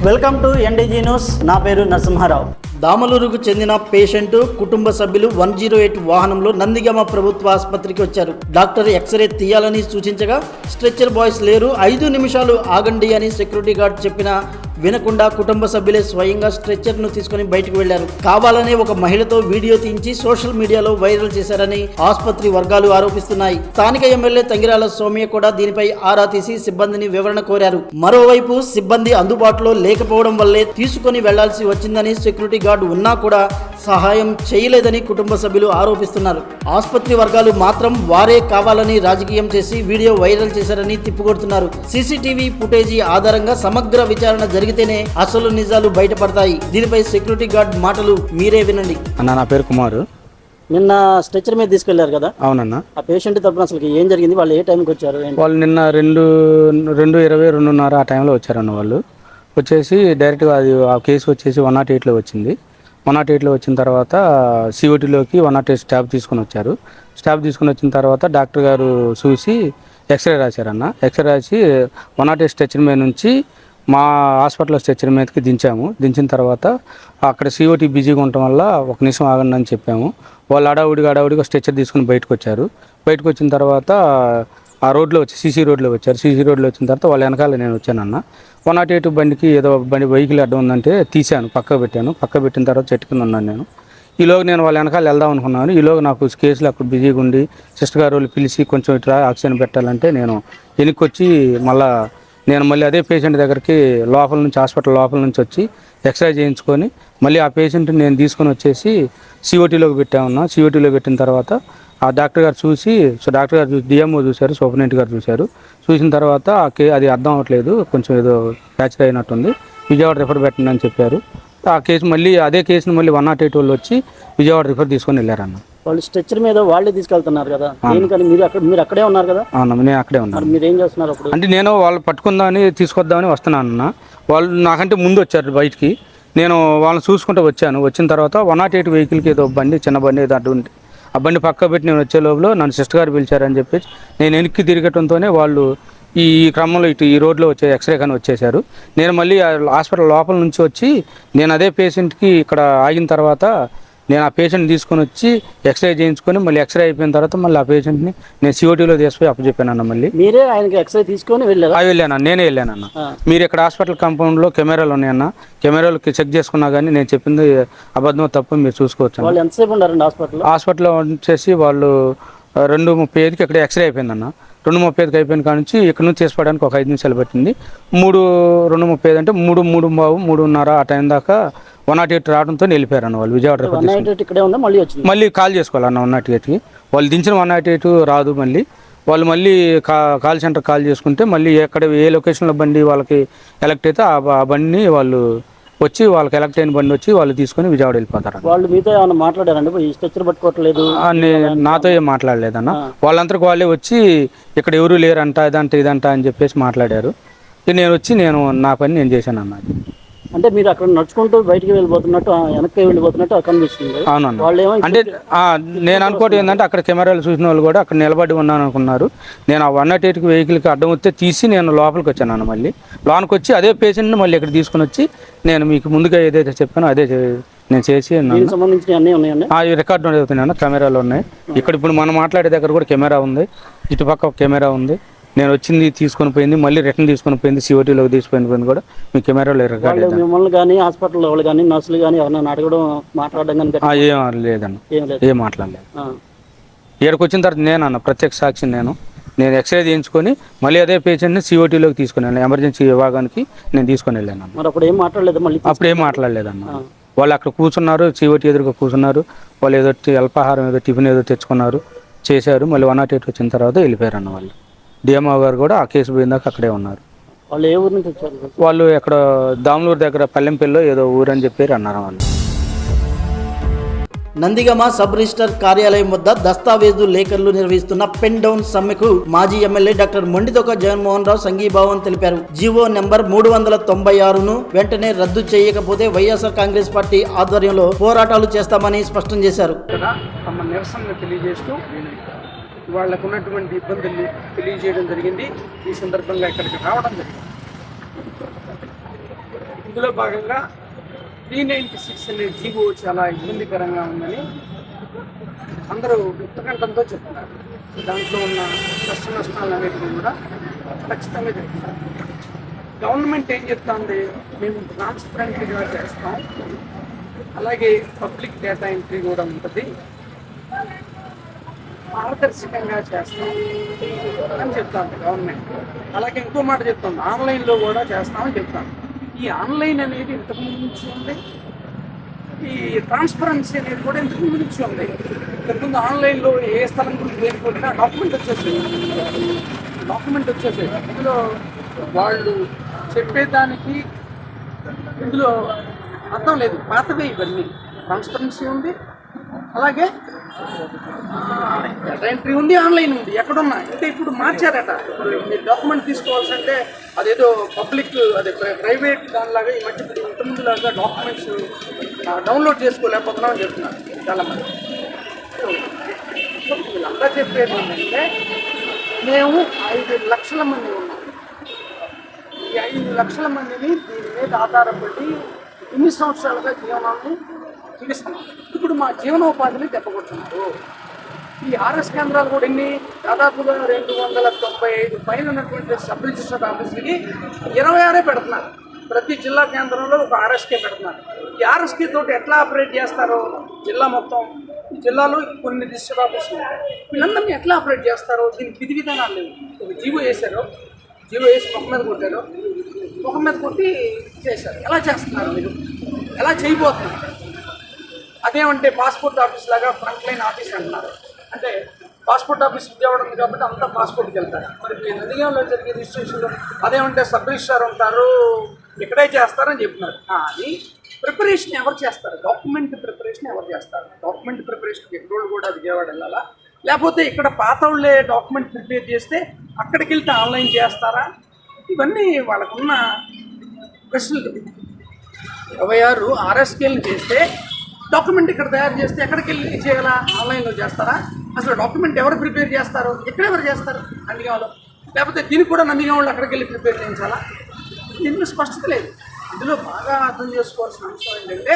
Welcome to ఎన్డీజీ news. నా పేరు నరసింహారావు. దామలూరుకు చెందిన పేషెంట్ కుటుంబ సభ్యులు 108 వాహనంలో నందిగామ ప్రభుత్వ ఆసుపత్రికి వచ్చారు. డాక్టర్ ఎక్స్రే తీయాలని సూచించగా స్ట్రెచ్చర్ బాయ్స్ లేరు, 5 నిమిషాలు ఆగండి అని సెక్యూరిటీ గార్డ్ చెప్పినా వినకుండా కుటుంబ సభ్యులే స్వయంగా స్ట్రెచ్చర్ను తీసుకుని బయటకు వెళ్లారు. కావాలనే ఒక మహిళతో వీడియో తీయించి సోషల్ మీడియాలో వైరల్ చేశారని ఆసుపత్రి వర్గాలు ఆరోపిస్తున్నాయి. స్థానిక ఎమ్మెల్యే తంగిరాల సౌమ్య కూడా దీనిపై ఆరా తీసి సిబ్బందిని వివరణ కోరారు. మరోవైపు సిబ్బంది అందుబాటులో లేకపోవడం వల్లే తీసుకుని వెళ్లాల్సి వచ్చిందని సెక్యూరిటీ గార్డు ఉన్నా కూడా సహాయం చేయలేదని కుటుంబ సభ్యులు ఆరోపిస్తున్నారు. ఆసుపత్రి వర్గాలు మాత్రం వారే కావాలని రాజకీయం చేసి వీడియో వైరల్ చేశారని తిప్పుకొడుతున్నారు. సీసీటీవీ ఫుటేజీ ఆధారంగా సమగ్ర విచారణ జరిగితేనే అసలు నిజాలు బయటపడతాయి. దీనిపై సెక్యూరిటీ గార్డ్ మాటలు మీరే వినండి. అన్న, నా పేరు కుమారు. నిన్న స్ట్రెచర్ మీద తీసుకెళ్లారు కదా? అవునన్నా. ఆ పేషెంట్ తరపున అసలు ఏం జరిగింది? వాళ్ళు ఏ టైంకి వచ్చారు? వాళ్ళు నిన్న 2:20, 2:30 ఆ టైంలో వచ్చారన్న. వాళ్ళు వచ్చేసి డైరెక్ట్గా అది ఆ కేసు వచ్చేసి 108లో వచ్చింది. 108లో వచ్చిన తర్వాత సిఓటీలోకి 108 స్టాఫ్ తీసుకొని వచ్చారు. స్టాఫ్ తీసుకొని వచ్చిన తర్వాత డాక్టర్ గారు చూసి ఎక్స్రే రాశారన్న. ఎక్స్రే రాసి 108 స్ట్రెచర్ మీద నుంచి మా హాస్పిటల్ స్ట్రెచర్ మీదకి దించాము. దించిన తర్వాత అక్కడ సిఓటీ బిజీగా ఉండటం వల్ల ఒక నిమిషం ఆగండి అని చెప్పాము. వాళ్ళు అడావుడిగా స్ట్రెచర్ తీసుకుని బయటకు వచ్చారు. బయటకు వచ్చిన తర్వాత ఆ రోడ్లో వచ్చి సీసీ రోడ్లో వచ్చారు. సీసీ రోడ్లో వచ్చిన తర్వాత వాళ్ళ వెనకాల నేను వచ్చానన్న. 108 బండికి ఏదో వెహికల్ అడ్డం ఉందంటే తీశాను, పక్క పెట్టిన తర్వాత చెట్టు కింద ఉన్నాను నేను. ఈలోగా నేను వాళ్ళ వెనకాల వెళ్దాం అనుకున్నాను. ఈలోగా నాకు కేసులు అక్కడ బిజీగా ఉండి సిస్టర్ గారు వాళ్ళు పిలిచి కొంచెం ఇట్లా ఆక్సిజన్ పెట్టాలంటే నేను వెనక్కి వచ్చి మళ్ళీ అదే పేషెంట్ దగ్గరికి హాస్పిటల్ లోపల నుంచి వచ్చి ఎక్స్రే చేయించుకొని మళ్ళీ ఆ పేషెంట్ని నేను తీసుకొని వచ్చేసి సిఓటీలోకి పెట్టామన్నా. సిఓటీలో పెట్టిన తర్వాత ఆ డాక్టర్ గారు చూసి డిఎంఓ చూశారు, సూపరింటెండెంట్ గారు చూశారు. చూసిన తర్వాత అది అర్థం అవ్వట్లేదు, కొంచెం ఏదో ఫ్రాక్చర్ అయినట్టుంది, విజయవాడ రిఫర్ పెట్టండి అని చెప్పారు. ఆ కేసు అదే కేసుని మళ్ళీ 108 వాళ్ళు వచ్చి విజయవాడ రిఫర్ తీసుకొని వెళ్ళారన్న. వాళ్ళు స్ట్రెచర్ మీద వాళ్ళే తీసుకెళ్తున్నారు కదా? మీరు అక్కడే ఉన్నారు కదా? అవునా, నేను అక్కడే ఉన్నాను. మీరు ఏం చేస్తున్నారు అప్పుడు? అంటే నేను వాళ్ళు పట్టుకుందామని తీసుకొద్దామని వస్తున్నాను అన్న. వాళ్ళు నాకంటే ముందు వచ్చారు బయటికి. నేను వాళ్ళని చూసుకుంటూ వచ్చాను. వచ్చిన తర్వాత 108 వెహికల్కి ఏదో చిన్న బండి ఏదో అడ్డు ఉంది. ఆ బండి పక్క పెట్టి నేను వచ్చే లోపల నన్ను సిస్టర్ గారు పిలిచారని చెప్పేసి నేను వెనక్కి తిరగటంతోనే వాళ్ళు ఈ క్రమంలో ఈ రోడ్లో వచ్చే ఎక్స్రే కానీ వచ్చేసారు. నేను మళ్ళీ హాస్పిటల్ లోపల నుంచి వచ్చి నేను అదే పేషెంట్కి ఇక్కడ ఆగిన తర్వాత నేను ఆ పేషెంట్ తీసుకొని వచ్చి ఎక్స్రే చేయించుకొని మళ్ళీ ఎక్స్రే అయిపోయిన తర్వాత మళ్ళీ ఆ పేషెంట్ని నేను సిఓటీలో తీసుకుపోయి అప్పచెప్పానన్న. మళ్ళీ మీరే ఆయనకి ఎక్స్రే తీసుకొని వెళ్ళాను, నేనే వెళ్ళానన్న. మీరు ఇక్కడ హాస్పిటల్ కాంపౌండ్లో కెమెరాలు ఉన్నాయన్న, కెమెరాలు చెక్ చేసుకున్నా కానీ నేను చెప్పింది అబద్ధం తప్పు మీరు చూసుకోవచ్చు. వాళ్ళు ఎంతసేపు ఉన్నారండి హాస్పిటల్లో వచ్చేసి వాళ్ళు 2:35కి ఇక్కడ ఎక్స్రే అయిపోయిందన్న. 2:35కి అయిపోయిన కాడ నుంచి ఇక్కడ నుంచి తీసుకోవడానికి ఒక 5 నిమిషాలు పట్టింది. 2:35 అంటే 3:30 ఆ టైం దాకా 108 రావడంతో వెళ్ళిపోయారన్న వాళ్ళు విజయవాడ. మళ్ళీ కాల్ చేసుకోవాలన్న 108కి. వాళ్ళు దించిన 108 రాదు. మళ్ళీ కాల్ సెంటర్ కాల్ చేసుకుంటే మళ్ళీ ఏ లొకేషన్లో బండి వాళ్ళకి ఎలక్ట్ అయితే ఆ బండిని వాళ్ళు వచ్చి వాళ్ళకి ఎలక్ట్ అయిన బండి వచ్చి వాళ్ళు తీసుకొని విజయవాడ వెళ్ళిపోతారు. వాళ్ళు మీతో ఏమైనా మాట్లాడారండి? ఈ స్ట్రెచర్ పట్టుకోవట్లేదు నాతో ఏం మాట్లాడలేదన్న. వాళ్ళంతకు వాళ్ళే వచ్చి ఇక్కడ ఎవరు లేరంట, ఇదంట అని చెప్పేసి మాట్లాడారు. నేను వచ్చి నా పని నేను చేశాను అన్న. అంటే మీరు అక్కడ నడుచుకుంటూ బయటికి వెళ్ళిపోతున్నట్టు, వెనక్కి వెళ్ళిపోతున్నట్టు కనిపిస్తుంది. అవునన్న. అంటే నేను అనుకోవడం ఏంటంటే అక్కడ కెమెరాలు చూసిన వాళ్ళు కూడా అక్కడ నిలబడి ఉన్నాను అనుకున్నారు. నేను ఆ 108 వెహికల్కి అడ్డం వస్తే తీసి నేను లోపలికి వచ్చాను అన్న. మళ్ళీ లోనికి వచ్చి అదే పేషెంట్ని మళ్ళీ ఇక్కడ తీసుకుని వచ్చి నేను మీకు ముందుగా ఏదైతే చెప్పానో అదే నేను చేసి రికార్డు అవుతున్నాను. కెమెరాలు ఉన్నాయి ఇక్కడ. ఇప్పుడు మనం మాట్లాడే దగ్గర కూడా కెమెరా ఉంది, ఇటుపక్క కెమెరా ఉంది. నేను వచ్చింది తీసుకొని పోయింది, మళ్ళీ రిటర్న్ తీసుకొని పోయింది, సిఓటీలోకి తీసుకుపోయింది కూడా మీ కెమెరాలో రికార్డ్. మిమ్మల్ని కానీ హాస్పిటల్ వాళ్ళు కానీ నర్సులు కానీ ఎవరైనా అడగడం మాట్లాడడం కానీ ఏం లేదన్న, ఏం మాట్లాడలేదు. ఇక్కడికి వచ్చిన తర్వాత నేనన్న ప్రత్యక్ష సాక్షి. నేను ఎక్స్రే చేయించుకొని మళ్ళీ అదే పేషెంట్ని సిఓటీలోకి తీసుకుని వెళ్ళాను, ఎమర్జెన్సీ విభాగానికి నేను తీసుకొని వెళ్ళాను. మరి అప్పుడు ఏం మాట్లాడలేదు? అప్పుడు ఏం మాట్లాడలేదన్న. వాళ్ళు అక్కడ కూర్చున్నారు, సిఓటీ ఎదురుగా కూర్చున్నారు. వాళ్ళు ఏదో అల్పాహారం ఏదో టిఫిన్ ఏదో తెచ్చుకున్నారు, చేశారు. మళ్ళీ 108 వచ్చిన తర్వాత వెళ్ళిపోయారు అన్న. వాళ్ళు డిఎంఓ గారు కూడా ఆ కేసు పోయిందాక అక్కడే ఉన్నారు. వాళ్ళు ఏ ఊరు నుంచి వచ్చారు? వాళ్ళు ఎక్కడ దామలూరు దగ్గర పల్లెంపల్లిలో ఏదో ఊరు అని చెప్పారు అన్నారు వాళ్ళు. నందిగామ సబ్ రిజిస్టర్ కార్యాలయం వద్ద దస్తావేజు లేఖర్లు నిర్వహిస్తున్న పెన్ డౌన్ సమ్మెకు మాజీ ఎమ్మెల్యే డాక్టర్ మొండితోక జగన్మోహన్ రావు సంఘీభావం తెలిపారు. జీవో నెంబర్ 396ను వెంటనే రద్దు చేయకపోతే వైఎస్ఆర్ కాంగ్రెస్ పార్టీ ఆధ్వర్యంలో పోరాటాలు చేస్తామని స్పష్టం చేశారు. వాళ్ళకు ఉన్నటువంటి ఇబ్బందుల్ని తెలియజేయడం జరిగింది. ఈ సందర్భంగా ఇక్కడికి రావడం జరిగింది. ఇందులో భాగంగా 396 అనే జీవో చాలా ఇబ్బందికరంగా ఉందని అందరూ ఉత్తకంఠంతో చెప్తున్నారు. దాంట్లో ఉన్న కష్ట నష్టాలు అనేటివి కూడా ఖచ్చితంగా చెప్తున్నారు. గవర్నమెంట్ ఏం చెప్తుంది, మేము ట్రాన్స్పరెంట్గా చేస్తాం, అలాగే పబ్లిక్ డేటా ఎంట్రీ కూడా ఉంటుంది, పారదర్శకంగా చేస్తాం అని చెప్తాను గవర్నమెంట్. అలాగే ఇంకో మాట చెప్తాను, ఆన్లైన్లో కూడా చేస్తామని చెప్తాను. ఈ ఆన్లైన్ అనేది ఇంతకుముందు నుంచి ఉంది, ఈ ట్రాన్స్పరెన్సీ అనేది కూడా ఇంతకుముందు నుంచి ఉంది. ఇంతకుముందు ఆన్లైన్లో ఏ స్థలం గురించి వేరుకుంటున్నా డాక్యుమెంట్ వచ్చేసేది. ఇందులో వాళ్ళు చెప్పేదానికి ఇందులో అర్థం లేదు, పాతవే ఇవన్నీ. ట్రాన్స్పరెన్సీ ఉంది, అలాగే డేటా ఎంట్రీ ఉంది, ఆన్లైన్ ఉంది. ఎక్కడున్నా అంటే ఇప్పుడు మార్చారట. మీరు డాక్యుమెంట్ తీసుకోవాల్సింటే అదేదో పబ్లిక్ అదే ప్రైవేట్ దానిలాగా ఈ మధ్య ఇంతకుముందులాగా డాక్యుమెంట్స్ డౌన్లోడ్ చేసుకోలేకపోతున్నామని చెప్తున్నారు చాలామంది. వీళ్ళంతా చెప్పేది ఏంటంటే మేము 5 లక్షల మంది ఉన్నాం. ఈ 5 లక్షల మందిని దీని మీద ఆధారపడి ఇన్ని సంవత్సరాలుగా జీవనాన్ని జీవిస్తున్నాం. ఇప్పుడు మా జీవనోపాధిని దెబ్బకొడుతున్నారు. ఈ ఆర్ఎస్ కేంద్రాలు కూడా ఎన్ని, దాదాపుగా 295 పైన ఉన్నటువంటి సబ్ రిజిస్టర్ ఆఫీసులకి 26 పెడుతున్నారు. ప్రతి జిల్లా కేంద్రంలో ఒక ఆర్ఎస్కే పెడుతున్నారు. ఈ ఆర్ఎస్కే తోటి ఎట్లా ఆపరేట్ చేస్తారో జిల్లా మొత్తం, ఈ జిల్లాలో కొన్ని రిజిస్టర్ ఆఫీసులు ఉంటాయి, వీళ్ళందరినీ ఎట్లా ఆపరేట్ చేస్తారో దీనికి విధి విధానాలు లేవు. ఒక జీవో వేశారు, జీవో వేసి ముఖం మీద కొట్టారు, ముఖం మీద కొట్టి చేశారు. ఎలా చేస్తున్నారు మీరు, ఎలా చేయబోతున్నారు? అదేమంటే పాస్పోర్ట్ ఆఫీస్ లాగా ఫ్రంట్ లైన్ ఆఫీస్ అంటున్నారు. అంటే పాస్పోర్ట్ ఆఫీస్ విజయవాడ ఉంది కాబట్టి అంతా పాస్పోర్ట్కి వెళ్తారు. మరి నందిగాంలో జరిగే రిజిస్ట్రేషన్లో అదేమంటే సబ్ రిజిస్ట్రార్ ఉంటారు, ఇక్కడే చేస్తారని చెప్తున్నారు. కానీ ప్రిపరేషన్ ఎవరు చేస్తారు? డాక్యుమెంట్ ప్రిపరేషన్ ఎవరు చేస్తారు? డాక్యుమెంట్ ప్రిపరేషన్కి ఎక్కడోళ్ళు కూడా విజయవాడ వెళ్ళాలా, లేకపోతే ఇక్కడ పాత వాళ్ళే డాక్యుమెంట్ ప్రిపేర్ చేస్తే అక్కడికి వెళ్తే ఆన్లైన్ చేస్తారా? ఇవన్నీ వాళ్ళకున్న ప్రశ్నలు. 26 ఆర్ఎస్కేలు చేస్తే డాక్యుమెంట్ ఇక్కడ తయారు చేస్తే ఎక్కడికి వెళ్ళి చేయాలా? ఆన్లైన్లో చేస్తారా? అసలు డాక్యుమెంట్ ఎవరు ప్రిపేర్ చేస్తారు? ఎక్కడెవరు చేస్తారు? నందిగాంలో, లేకపోతే దీనికి కూడా నందిగాం వాళ్ళు అక్కడికి వెళ్ళి ప్రిపేర్ చేయించాలా? దీంట్లో స్పష్టత లేదు. ఇందులో బాగా అర్థం చేసుకోవాల్సిన అంశం ఏంటంటే,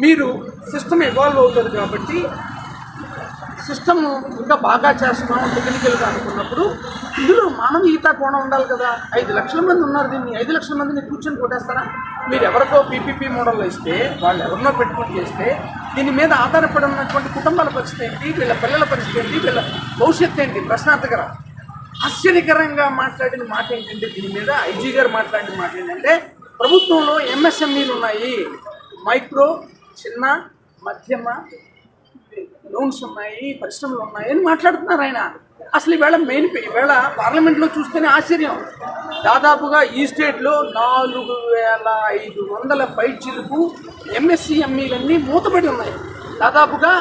మీరు సిస్టమ్ ఇవాల్వ్ అవుతుంది కాబట్టి సిస్టమ్ ఇంకా బాగా చేస్తున్నాం టెక్నికల్గా అనుకున్నప్పుడు ఇందులో మానవీయత కోణం ఉండాలి కదా. 5 లక్షల మంది ఉన్నారు, దీన్ని 5 లక్షల మందిని కూర్చొని కొట్టేస్తారా? మీరు ఎవరికో పీపీపీ మోడల్లో ఇస్తే, వాళ్ళు ఎవరినో పెట్టుకుని చేస్తే, దీని మీద ఆధారపడి ఉన్నటువంటి కుటుంబాల పరిస్థితి ఏంటి, వీళ్ళ పిల్లల పరిస్థితి ఏంటి, వీళ్ళ భవిష్యత్తు ఏంటి? ప్రశ్నార్థకరం. ఆశ్చర్యకరంగా మాట్లాడిన మాట ఏంటంటే, దీని మీద ఐజీ గారు మాట్లాడిన మాట ఏంటంటే, ప్రభుత్వంలో ఎంఎస్ఎంఈలు ఉన్నాయి, మైక్రో, చిన్న, మధ్యమ లోన్స్ ఉన్నాయి, పరిశ్రమలు ఉన్నాయి అని మాట్లాడుతున్నారు ఆయన. అసలు ఈవేళ ఈవేళ పార్లమెంట్లో చూస్తేనే ఆశ్చర్యం. దాదాపుగా ఈ స్టేట్లో 4500 పైచిలకు ఎంఎస్సిఎంఈలన్నీ మూతపడి ఉన్నాయి. దాదాపుగా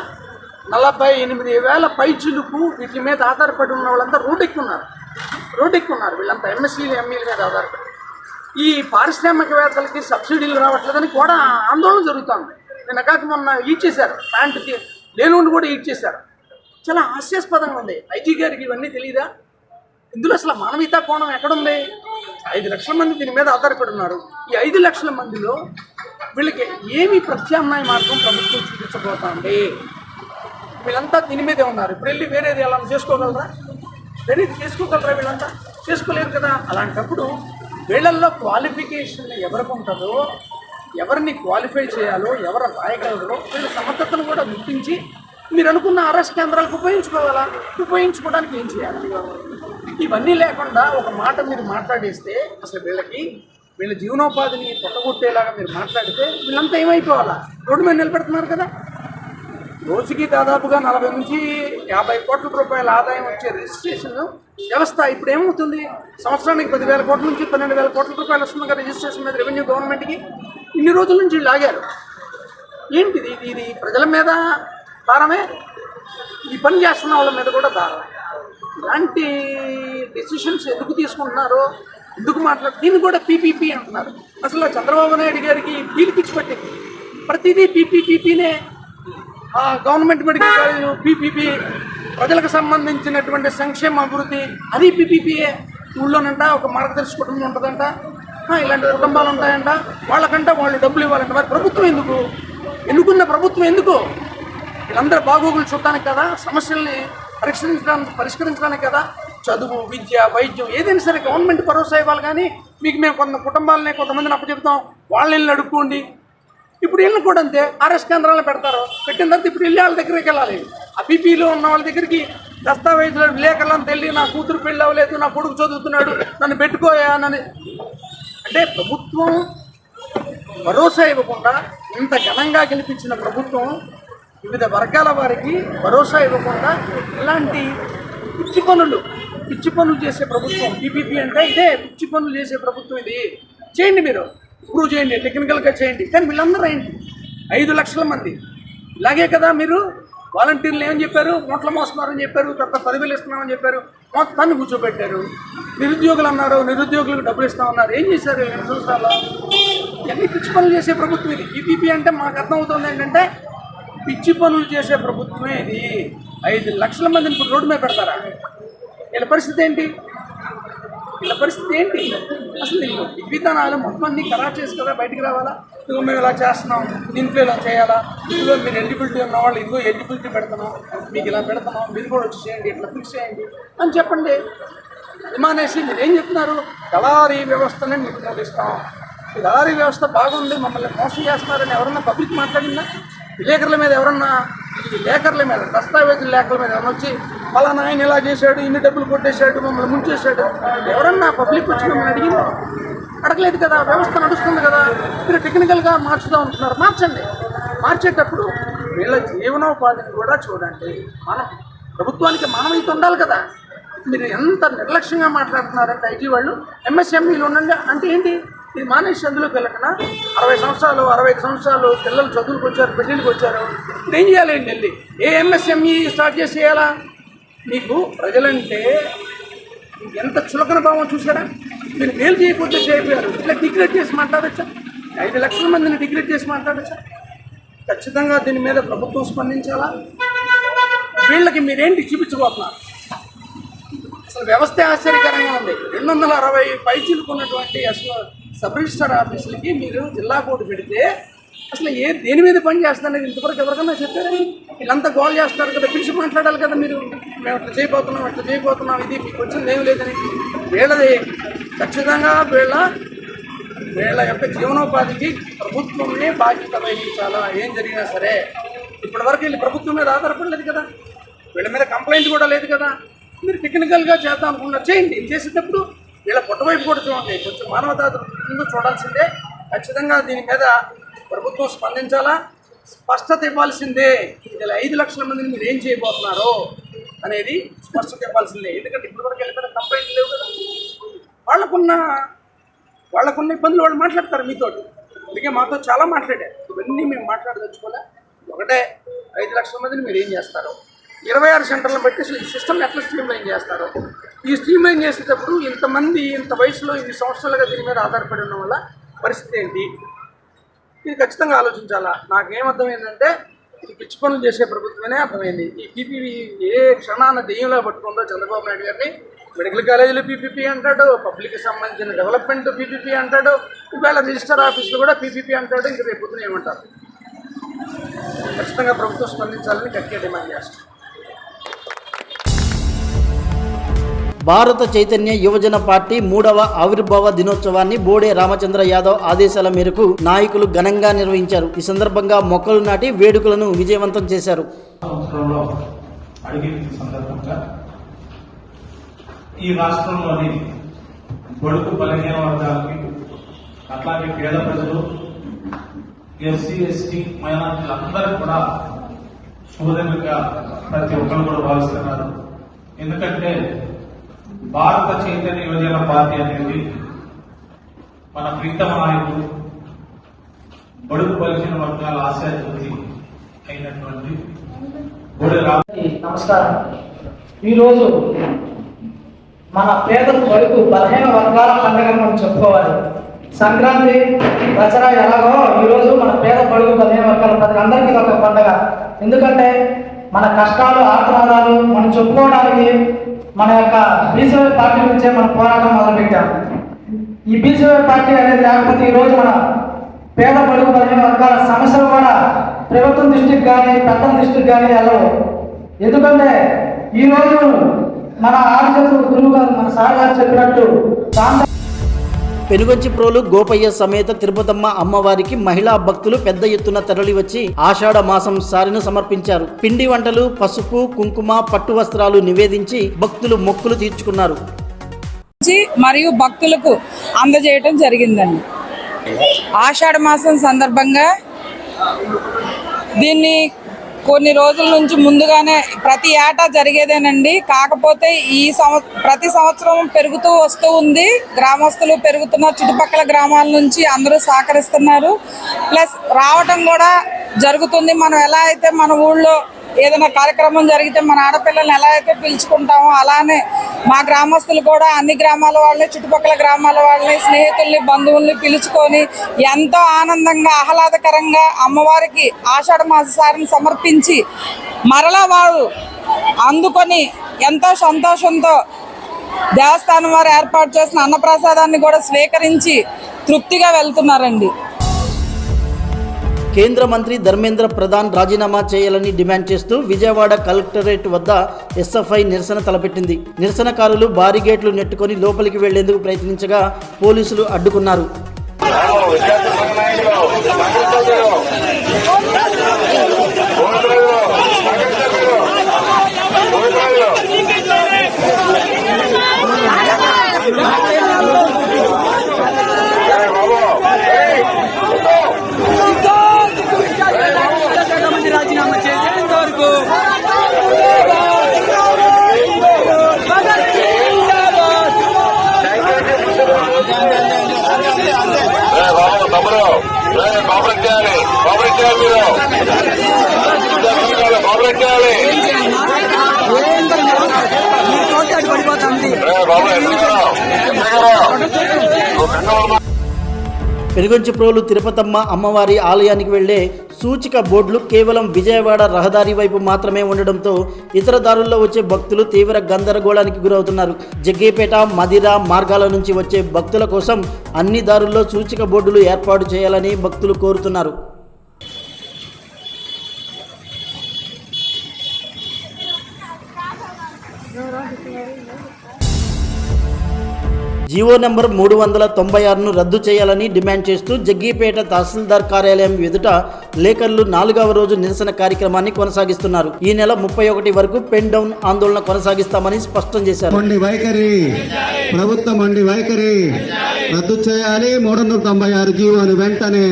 48,000 పైచిలకు వీటి మీద ఆధారపడి ఉన్న వాళ్ళంతా రోడ్డెక్కున్నారు. వీళ్ళంతా ఎంఎస్సీలు ఎంఈల మీద ఆధారపడి. ఈ పారిశ్రామికవేత్తలకి సబ్సిడీలు రావట్లేదని కూడా ఆందోళన జరుగుతుంది. నిన్న కాక మొన్న ఈడ్చేశారు, ప్యాంటుకి లేనుండి కూడా ఈడ్చేశారు. చాలా హాస్యాస్పదంగా ఉంది. ఐజీ గారికి ఇవన్నీ తెలియదా? ఇందులో అసలు మానవీయతా కోణం ఎక్కడుంది? 5 లక్షల మంది దీని మీద ఆధారపడి ఉన్నారు. ఈ 5 లక్షల మందిలో వీళ్ళకి ఏమి ప్రత్యామ్నాయ మార్గం ప్రభుత్వం చూపించబోతోంది? వీళ్ళంతా దీని మీదే ఉన్నారు. ఇప్పుడు వెళ్ళి వేరేది ఎలా చేసుకోగలరా? వేరేది చేసుకోగలరా? వీళ్ళంతా చేసుకోలేరు కదా. అలాంటప్పుడు వీళ్ళల్లో క్వాలిఫికేషన్ ఎవరికి ఉంటుందో, ఎవరిని క్వాలిఫై చేయాలో, ఎవరు రాయగలరో వీళ్ళ సమర్థతను కూడా గుర్తించి మీరు అనుకున్న ఆర్ఎస్ కేంద్రాలకు ఉపయోగించుకోవాలా? ఉపయోగించుకోవడానికి ఏం చేయాలి? ఇవన్నీ లేకుండా ఒక మాట మీరు మాట్లాడేస్తే అసలు వీళ్ళ జీవనోపాధిని పొట్టగొట్టేలాగా మీరు మాట్లాడితే వీళ్ళంతా ఏమైపోవాలా? రోడ్డు మీద నిలబెడుతున్నారు కదా. రోజుకి దాదాపుగా 40 నుంచి 50 కోట్ల రూపాయల ఆదాయం వచ్చే రిజిస్ట్రేషన్ వ్యవస్థ ఇప్పుడు ఏమవుతుంది? సంవత్సరానికి 10,000 కోట్ల నుంచి 12,000 కోట్ల రూపాయలు వస్తుంది కదా రిజిస్ట్రేషన్ మీద రెవెన్యూ గవర్నమెంట్కి. ఇన్ని రోజుల నుంచి లాగారు. ఏంటిది? ఇది ప్రజల మీద భారమే, ఈ పని చేస్తున్న వాళ్ళ మీద కూడా భారమే. ఇలాంటి డెసిషన్స్ ఎందుకు తీసుకుంటున్నారో, ఎందుకు దీన్ని కూడా పీపీపీ అంటున్నారు. అసలు చంద్రబాబు నాయుడు గారికి పీలిపిచ్చి పట్టింది. ప్రతిదీ పీపీపీనే. గవర్నమెంట్ మెడికల్ కాలేజ్ పీపీపీ, ప్రజలకు సంబంధించినటువంటి సంక్షేమ అభివృద్ధి అది పీపీపీయే. ఊళ్ళోనంట ఒక మార్గదర్శి కుటుంబం ఉంటుందంట, ఇలాంటి కుటుంబాలు ఉంటాయంట, వాళ్ళకంటే వాళ్ళు డబ్బులు ఇవ్వాలంట. మరి ప్రభుత్వం ఎందుకున్న ప్రభుత్వం ఎందుకు? వీళ్ళందరూ బాగోగులు చూడటానికి కదా, సమస్యల్ని పరిష్కరించడానికి కదా. చదువు, విద్య, వైద్యం ఏదైనా సరే గవర్నమెంట్ భరోసా ఇవ్వాలి. కానీ మీకు మేము కొంతమందిని అప్పచెప్తాం, వాళ్ళని అడుక్కోండి. ఇప్పుడు వీళ్ళని కూడా అంతే ఆర్ఎస్ కేంద్రాలను పెడతారు. పెట్టిన తర్వాత ఇప్పుడు వెళ్ళి వాళ్ళ దగ్గరికి వెళ్ళాలి. ఆ బీపీలో ఉన్న వాళ్ళ దగ్గరికి దస్తావేజులు విలేకరులను తెల్లి నా కూతురు పెళ్ళి అవ్వలేదు, నా కొడుకు చదువుతున్నాడు, నన్ను పెట్టుకోయానని. అంటే ప్రభుత్వం భరోసా ఇవ్వకుండా ఇంత ఘనంగా గెలిపించిన ప్రభుత్వం వివిధ వర్గాల వారికి భరోసా ఇవ్వకుండా ఇలాంటి పిచ్చి పనులు చేసే ప్రభుత్వం. పీపీపీ అంటే ఇదే పిచ్చి పనులు చేసే ప్రభుత్వం. ఇది చేయండి, మీరు ప్రూవ్ చేయండి, టెక్నికల్గా చేయండి. కానీ వీళ్ళందరూ ఏంటి 5 లక్షల మంది ఇలాగే కదా. మీరు వాలంటీర్లు ఏమని చెప్పారు? నోట్ల మోస్తున్నారని చెప్పారు, తర్వాత 10,000 ఇస్తున్నామని చెప్పారు, మొత్తాన్ని కూర్చోబెట్టారు. నిరుద్యోగులు అన్నారు, నిరుద్యోగులకు డబ్బులు ఇస్తామన్నారు. ఏం చేశారు 2 సంవత్సరాల్లో? ఇవన్నీ పిచ్చి పనులు చేసే ప్రభుత్వం ఇది. పీపీపీ అంటే మాకు అర్థమవుతుంది ఏంటంటే పిచ్చి పనులు చేసే ప్రభుత్వమే ఇది. 5 లక్షల మందిని ఇప్పుడు రోడ్డు మీద పెడతారా? వీళ్ళ పరిస్థితి ఏంటి? అసలు విధానాలు మొత్తం అన్ని ఖరాబ్ చేసి కదా బయటికి రావాలా? ఇదిగో మేము ఇలా చేస్తున్నాం, దీంట్లో ఇలా చేయాలా, ఇదిగో మీరు ఎలిజిబిలిటీ ఉన్న వాళ్ళు ఇదిగో ఎలిజిబిలిటీ పెడుతున్నాం, మీకు ఇలా పెడుతున్నాం, మీరు కూడా వచ్చి చేయండి, ఇట్లా ఫిక్స్ చేయండి అని చెప్పండి. అది మానేసి మీరు ఏం చెప్తున్నారు? దళారీ వ్యవస్థనే మీకు నోటిస్తాం. ఈ దళారీ వ్యవస్థ బాగుంది, మమ్మల్ని మోసం చేస్తున్నారని ఎవరన్నా పబ్లిక్ మాట్లాడిందా? విలేకరుల మీద ఎవరన్నా, ఈ లేఖర్ల మీద, దస్తావేజుల లేఖల మీద ఎవరన్నా వచ్చి పలానా ఆయన ఇలా చేశాడు, ఇన్ని డబ్బులు కొట్టేశాడు, మమ్మల్ని ముంచేశాడు, ఎవరన్నా పబ్లిక్ వచ్చి మమ్మల్ని అడగలేదు కదా. వ్యవస్థ నడుస్తుంది కదా. మీరు టెక్నికల్గా మార్చుదాం అంటున్నారు, మార్చండి. మార్చేటప్పుడు వీళ్ళ జీవనోపాధిని కూడా చూడండి. మనం ప్రభుత్వానికి మానవీయత ఉండాలి కదా. మీరు ఎంత నిర్లక్ష్యంగా మాట్లాడుతున్నారంటే ఐటీ వాళ్ళు ఎంఎస్ఎంఈలు ఉండండి అంటే ఏంటి? ఇది మానేసి అందులోకి వెళ్ళకుండా 60 సంవత్సరాలు 65 సంవత్సరాలు పిల్లలు చదువులకు వచ్చారు, పెళ్ళిళ్ళకి వచ్చారు. ఇప్పుడు ఏం చేయాలి? వెళ్ళి ఏ ఎంఎస్ఎంఈ స్టార్ట్ చేసి చేయాలా? మీకు ప్రజలంటే ఎంత చులకన భావం చూసారా? మీరు మేలు చేయకపోతే చేయకపోయారు. ఇట్లా డిగ్రేడ్ చేసి మాట్లాడచ్చా? 5 లక్షల మందిని డిగ్రేడ్ చేసి మాట్లాడచ్చా? ఖచ్చితంగా దీని మీద ప్రభుత్వం స్పందించాలా? వీళ్ళకి మీరేంటి చూపించబోతున్నారు? అసలు వ్యవస్థ ఆశ్చర్యకరంగా ఉంది. 260 పైచిలుకున్నటువంటి సబ్ రిజిస్టర్ ఆఫీసులకి మీరు జిల్లా కోర్టు పెడితే అసలు దేని మీద పని చేస్తారనేది ఇంతవరకు ఎవరికన్నా చెప్పారా? వీళ్ళంతా గోల్ చేస్తారు కదా, పిలిచి మాట్లాడాలి కదా. మీరు మేము ఇట్లా చేయబోతున్నాం ఇది మీకు వచ్చింది ఏమి లేదని. వీళ్ళది ఖచ్చితంగా వీళ్ళ యొక్క జీవనోపాధికి ప్రభుత్వమే బాధ్యత వహించాలా? ఏం జరిగినా సరే. ఇప్పటివరకు వీళ్ళు ప్రభుత్వం మీద ఆధారపడలేదు కదా, వీళ్ళ మీద కంప్లైంట్ కూడా లేదు కదా. మీరు టెక్నికల్గా చేద్దాం అనుకున్నారు, చేయండి. చేసేటప్పుడు వీళ్ళ పుట్టవైపు కూడా చూడండి, కొంచెం మానవతా ముందు చూడాల్సిందే. ఖచ్చితంగా దీని మీద ప్రభుత్వం స్పందించాలా, స్పష్టత ఇవ్వాల్సిందే. ఇలా 5 లక్షల మందిని మీరు ఏం చేయబోతున్నారో అనేది స్పష్టత ఇవ్వాల్సిందే. ఎందుకంటే ఇప్పటివరకు వెళ్ళిపోయిన కంప్లైంట్లు లేవు కదా. వాళ్ళకున్న ఇబ్బందులు వాళ్ళు మాట్లాడతారు మీతోటి. అందుకే మాతో చాలా మాట్లాడారు. ఇవన్నీ మేము మాట్లాడదలుచుకోలే. ఒకటే 5 లక్షల మందిని మీరు ఏం చేస్తారు, 26 సెంటర్లను బట్టి అసలు ఈ సిస్టమ్ని ఎట్లా స్ట్రీమ్లైన్ చేస్తారు? ఈ స్ట్రీమ్లైన్ చేసేటప్పుడు ఇంతమంది ఇంత వయసులో ఇన్ని సంవత్సరాలుగా దీని మీద ఆధారపడి ఉన్న వల్ల పరిస్థితి ఏంటి? ఇది ఖచ్చితంగా ఆలోచించాలా. నాకేమర్థమైందంటే ఇది పిచ్చి పనులు చేసే ప్రభుత్వమే అర్థమైంది. ఈ పీపీపీ ఏ క్షణాన దెయ్యంలో పట్టుకుందో చంద్రబాబు నాయుడు గారిని. మెడికల్ కాలేజీలో పీపీపీ అంటాడు, పబ్లిక్కి సంబంధించిన డెవలప్మెంట్ పీపీపీ అంటాడు, ఇవాళ రిజిస్టర్ ఆఫీసులో కూడా పీపీపీ అంటాడు. ఇంక రేపు పొద్దున ఏమంటారు? ఖచ్చితంగా ప్రభుత్వం స్పందించాలని గట్టిగా డిమాండ్ చేస్తాం. భారత చైతన్య యువజన పార్టీ 3వ ఆవిర్భావ దినోత్సవాన్ని బోడే రామచంద్ర యాదవ్ ఆదేశాల మేరకు నాయకులు ఘనంగా నిర్వహించారు. ఈ సందర్భంగా మొక్కలు నాటి వేడుకలను విజయవంతం చేశారు. ఈ రాష్ట్రంలోని బడుగు బలహీన వర్గాలకి, అట్లాగే పేద ప్రజలు, ఎస్సీ ఎస్టీ మైనార్టీలందరూ కూడా శుభదినంగా ప్రతి ఒక్కరు కూడా భావిస్తున్నారు. ఎందుకంటే భారత చైతన్య యువజన పార్టీ అనేది మన ప్రీతమ నాయకుడు, బడుగు బలహీన వర్గాల ఆశాజ్యోతి అయినటువంటి నమస్కారం. ఈరోజు మన పేదలు బడుగు బలహీన వర్గాల పండుగ మనం చెప్పుకోవాలి. సంక్రాంతి, దసరా ఎలాగో ఈరోజు మన పేద బడుగు బలహీన వర్గాల ప్రజలందరికీ ఒక పండుగ. ఎందుకంటే మన కష్టాలు, ఆత్మనాదాలు మనం చెప్పుకోవడానికి మన యొక్క బీసీ పార్టీ నుంచే మన పోరాటం మొదలుపెట్టాం. ఈ బీజేపీ పార్టీ అనేది లేకపోతే ఈరోజు మన పేద బడుగు బలహీన వర్గాల సమస్యలు కూడా ప్రభుత్వం దృష్టికి కానీ పెద్దల దృష్టికి కానీ వెళ్ళవు. ఎందుకంటే ఈరోజు మన ఆర్ఎస్ఎస్ గురువు గారు మన సార్ గారు చెప్పినట్టు పెనుగొంచిప్రోలు గోపయ్య సమేత తిరుపతమ్మ అమ్మవారికి మహిళా భక్తులు పెద్ద ఎత్తున తరలివచ్చి ఆషాఢ మాసం సారిను సమర్పించారు. పిండి వంటలు, పసుపు, కుంకుమ, పట్టు వస్త్రాలు నివేదించి భక్తులు మొక్కులు తీర్చుకున్నారు. మరియు భక్తులకు అందజేయటం జరిగిందండి. ఆషాఢ మాసం సందర్భంగా దీన్ని కొన్ని రోజుల నుంచి ముందుగానే ప్రతి ఏటా జరిగేదేనండి. కాకపోతే ప్రతి సంవత్సరం పెరుగుతూ వస్తూ ఉంది. గ్రామస్తులు పెరుగుతున్నారు, చుట్టుపక్కల గ్రామాల నుంచి అందరూ సహకరిస్తున్నారు. ప్లస్ రావటం కూడా జరుగుతుంది. మనం ఎలా అయితే మన ఊళ్ళో ఏదైనా కార్యక్రమం జరిగితే మన ఆడపిల్లల్ని ఎలా అయితే పిలుచుకుంటామో అలానే మా గ్రామస్తులు కూడా అన్ని గ్రామాల వాళ్ళని, చుట్టుపక్కల గ్రామాల వాళ్ళని, స్నేహితుల్ని, బంధువుల్ని పిలుచుకొని ఎంతో ఆనందంగా ఆహ్లాదకరంగా అమ్మవారికి ఆషాఢ మాస సారిని సమర్పించి మరలా వారు అందుకొని ఎంతో సంతోషంతో దేవస్థానం వారు ఏర్పాటు చేసిన అన్నప్రసాదాన్ని కూడా స్వీకరించి తృప్తిగా వెళ్తున్నారండి. కేంద్ర మంత్రి ధర్మేంద్ర ప్రధాన్ రాజీనామా చేయాలని డిమాండ్ చేస్తూ విజయవాడ కలెక్టరేట్ వద్ద ఎస్ఎఫ్ఐ నిరసన తలపెట్టింది. నిరసనకారులు బారిగేట్లు నెట్టుకొని లోపలికి వెళ్లేందుకు ప్రయత్నించగా పోలీసులు అడ్డుకున్నారు. పెనుగొంచిప్రోలు తిరుపతమ్మ అమ్మవారి ఆలయానికి వెళ్లే సూచిక బోర్డులు కేవలం విజయవాడ రహదారి వైపు మాత్రమే ఉండడంతో ఇతర దారుల్లో వచ్చే భక్తులు తీవ్ర గందరగోళానికి గురవుతున్నారు. జగ్గేపేట, మదిర మార్గాల నుంచి వచ్చే భక్తుల కోసం అన్ని దారుల్లో సూచిక బోర్డులు ఏర్పాటు చేయాలని భక్తులు కోరుతున్నారు. జీవో నెంబర్ 396ను రద్దు చేయాలని డిమాండ్ చేస్తూ జగ్గీపేట తహసీల్దార్ కార్యాలయం ఎదుట లేఖర్లు 4వ రోజు నిరసన కార్యక్రమాన్ని కొనసాగిస్తున్నారు. ఈ నెల 31 వరకు పెన్ డౌన్ ఆందోళన కొనసాగిస్తామని స్పష్టం చేశారు. ప్రభుత్వం మొండి వైఖరి రద్దు చేయాలి. 396 జీవోను వెంటనే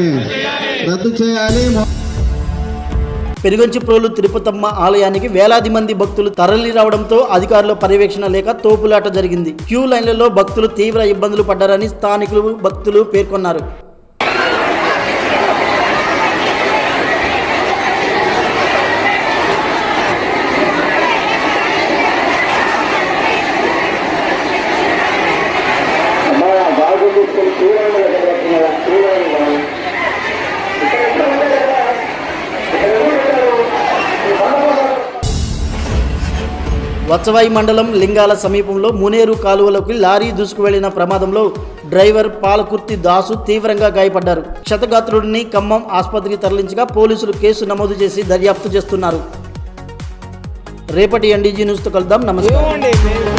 రద్దు చేయాలి. పెనుగొంచిప్రోలు తిరుపతమ్మ ఆలయానికి వేలాది మంది భక్తులు తరలి రావడంతో అధికారుల పర్యవేక్షణ లేక తోపులాట జరిగింది. క్యూ లైన్లలో భక్తులు తీవ్ర ఇబ్బందులు పడ్డారని స్థానికులు, భక్తులు పేర్కొన్నారు. వత్సవాయి మండలం లింగాల సమీపంలో మునేరు కాలువలోకి లారీ దూసుకు వెళ్లిన ప్రమాదంలో డ్రైవర్ పాలకుర్తి దాసు తీవ్రంగా గాయపడ్డారు. క్షతగాత్రుడిని ఖమ్మం ఆసుపత్రికి తరలించగా పోలీసులు కేసు నమోదు చేసి దర్యాప్తు చేస్తున్నారు. రేపటి ఎన్డీజీ న్యూస్తో కలుద్దాం. నమస్కారం.